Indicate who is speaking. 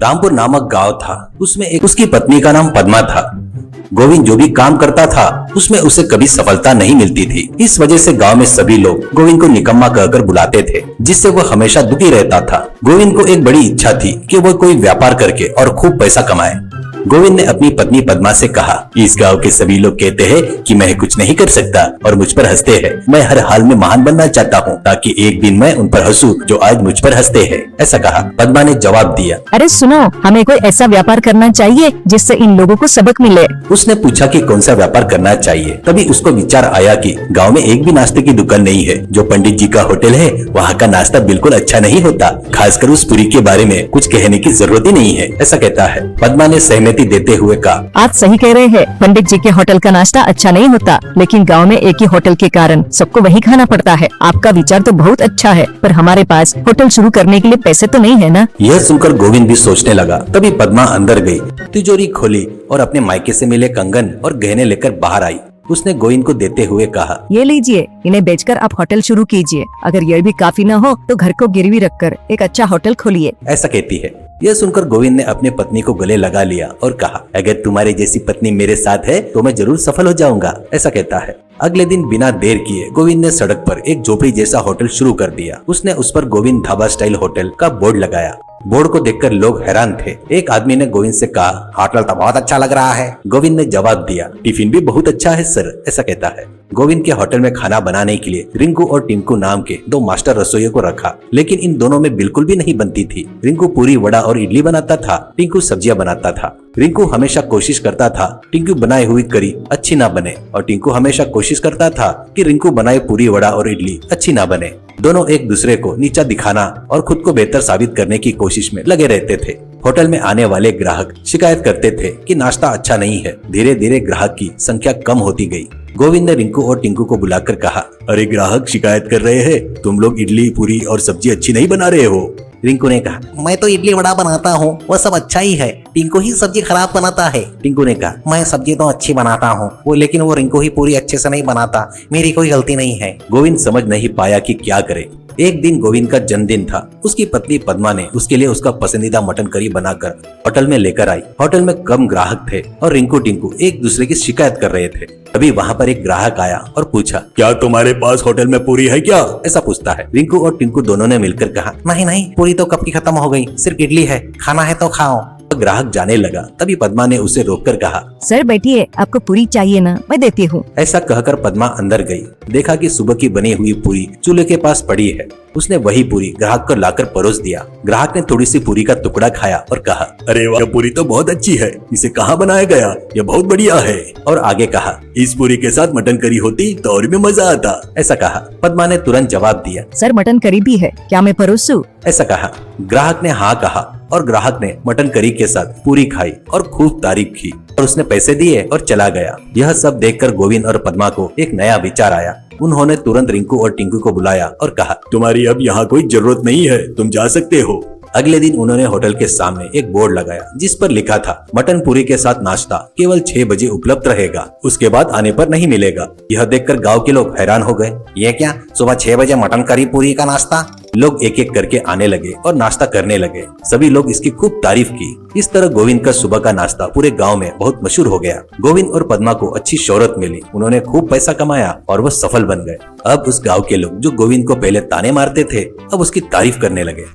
Speaker 1: रामपुर नामक गांव था। उसमें उसकी पत्नी का नाम पद्मा था। गोविंद जो भी काम करता था उसमें उसे कभी सफलता नहीं मिलती थी। इस वजह से गांव में सभी लोग गोविंद को निकम्मा कहकर बुलाते थे, जिससे वो हमेशा दुखी रहता था। गोविंद को एक बड़ी इच्छा थी कि वो कोई व्यापार करके और खूब पैसा कमाए। गोविंद ने अपनी पत्नी पद्मा से कहा, इस गांव के सभी लोग कहते हैं कि मैं कुछ नहीं कर सकता और मुझ पर हंसते हैं। मैं हर हाल में महान बनना चाहता हूँ ताकि एक दिन मैं उन पर हंसूं जो आज मुझ पर हंसते हैं। ऐसा कहा। पद्मा ने जवाब दिया,
Speaker 2: अरे सुनो, हमें कोई ऐसा व्यापार करना चाहिए जिससे इन लोगों को सबक मिले।
Speaker 1: उसने पूछा कि कौन सा व्यापार करना चाहिए। तभी उसको विचार आया कि गांव में एक भी नाश्ते की दुकान नहीं है। जो पंडित जी का होटल है वहाँ का नाश्ता बिल्कुल अच्छा नहीं होता। खासकर उस पूरी के बारे में कुछ कहने की जरूरत ही नहीं है। ऐसा कहता है। पद्मा ने सहमति देते हुए कहा,
Speaker 2: आप सही कह रहे हैं। पंडित जी के होटल का नाश्ता अच्छा नहीं होता, लेकिन गांव में एक ही होटल के कारण सबको वही खाना पड़ता है। आपका विचार तो बहुत अच्छा है, पर हमारे पास होटल शुरू करने के लिए पैसे तो नहीं है ना।
Speaker 1: यह सुनकर गोविंद भी सोचने लगा। तभी पद्मा अंदर गई, तिजोरी खोली और अपने मायके से मिले कंगन और गहने लेकर बाहर आई। उसने गोविंद को देते हुए कहा,
Speaker 2: ये लीजिए, इन्हें बेचकर आप होटल शुरू कीजिए। अगर यह भी काफी न हो तो घर को गिरवी रखकर एक अच्छा होटल खोलिए।
Speaker 1: ऐसा कहती है। यह सुनकर गोविंद ने अपने पत्नी को गले लगा लिया और कहा, अगर तुम्हारी जैसी पत्नी मेरे साथ है तो मैं जरूर सफल हो जाऊंगा। ऐसा कहता है। अगले दिन बिना देर किए गोविंद ने सड़क पर एक झोपड़ी जैसा होटल शुरू कर दिया। उसने उस पर गोविंद ढाबा स्टाइल होटल का बोर्ड लगाया। बोर्ड को देखकर लोग हैरान थे। एक आदमी ने गोविंद से कहा, होटल तो बहुत अच्छा लग रहा है। गोविंद ने जवाब दिया, टिफिन भी बहुत अच्छा है सर। ऐसा कहता है। गोविंद के होटल में खाना बनाने के लिए रिंकू और टिंकू नाम के दो मास्टर रसोइयों को रखा, लेकिन इन दोनों में बिल्कुल भी नहीं बनती थी। रिंकू पूरी, वड़ा और इडली बनाता था, टिंकू सब्जियां बनाता था। रिंकू हमेशा कोशिश करता था टिंकू बनाई हुई करी अच्छी ना बने, और टिंकू हमेशा कोशिश करता था कि रिंकू बनाई पूरी, वड़ा और इडली अच्छी ना बने। दोनों एक दूसरे को नीचा दिखाना और खुद को बेहतर साबित करने की कोशिश में लगे रहते थे। होटल में आने वाले ग्राहक शिकायत करते थे कि नाश्ता अच्छा नहीं है। धीरे धीरे ग्राहक की संख्या कम होती गई। गोविंद ने रिंकू और टिंकू को बुलाकर कहा, अरे ग्राहक शिकायत कर रहे हैं, तुम लोग इडली, पूरी और सब्जी अच्छी नहीं बना रहे हो। रिंकू ने कहा, मैं तो इडली वड़ा बनाता हूँ, वह सब अच्छा ही है। टिंकू ही सब्जी खराब बनाता है। टिंकू ने कहा, मैं सब्जी तो अच्छी बनाता हूँ, लेकिन वो रिंकू ही पूरी अच्छे से नहीं बनाता। मेरी कोई गलती नहीं है। गोविंद समझ नहीं पाया कि क्या करे। एक दिन गोविंद का जन्मदिन था। उसकी पत्नी पद्मा ने उसके लिए उसका पसंदीदा मटन करी बनाकर होटल में लेकर आई। होटल में कम ग्राहक थे और रिंकू टिंकू एक दूसरे की शिकायत कर रहे थे। तभी वहाँ पर एक ग्राहक आया और पूछा, क्या तुम्हारे पास होटल में पूरी है क्या? ऐसा पूछता है। रिंकू और टिंकू दोनों ने मिलकर कहा, नहीं नहीं, पूरी तो कब की खत्म हो गई, सिर्फ इडली है, खाना है तो खाओ। ग्राहक जाने लगा। तभी पद्मा ने उसे रोककर कहा,
Speaker 2: सर बैठिए, आपको पूरी चाहिए ना, मैं देती हूँ।
Speaker 1: ऐसा कहकर पद्मा अंदर गई। देखा कि सुबह की बनी हुई पूरी चूल्हे के पास पड़ी है। उसने वही पूरी ग्राहक को लाकर परोस दिया। ग्राहक ने थोड़ी सी पूरी का टुकड़ा खाया और कहा, अरे वाह, पूरी तो बहुत अच्छी है, इसे कहाँ बनाया गया, ये बहुत बढ़िया है। और आगे कहा, इस पूरी के साथ मटन करी होती तो और भी मजा आता। ऐसा कहा। पद्मा ने तुरंत जवाब दिया,
Speaker 2: सर मटन करी भी है, क्या मैं परोसूं?
Speaker 1: ऐसा कहा। ग्राहक ने हाँ कहा और ग्राहक ने मटन करी के साथ पूरी खाई और खूब तारीफ की और उसने पैसे दिए और चला गया। यह सब देखकर गोविंद और पद्मा को एक नया विचार आया। उन्होंने तुरंत रिंकू और टिंकू को बुलाया और कहा, तुम्हारी अब यहाँ कोई जरूरत नहीं है, तुम जा सकते हो। अगले दिन उन्होंने होटल के सामने एक बोर्ड लगाया जिस पर लिखा था, मटन पूरी के साथ नाश्ता केवल 6 बजे उपलब्ध रहेगा, उसके बाद आने पर नहीं मिलेगा। यह देखकर गांव के लोग हैरान हो गए। ये क्या, सुबह 6 बजे मटन करी पूरी का नाश्ता? लोग एक एक करके आने लगे और नाश्ता करने लगे। सभी लोग इसकी खूब तारीफ की। इस तरह गोविंद का सुबह का नाश्ता पूरे गांव में बहुत मशहूर हो गया। गोविंद और पद्मा को अच्छी शोहरत मिली। उन्होंने खूब पैसा कमाया और वो सफल बन गए। अब उस गांव के लोग जो गोविंद को पहले ताने मारते थे, अब उसकी तारीफ करने लगे।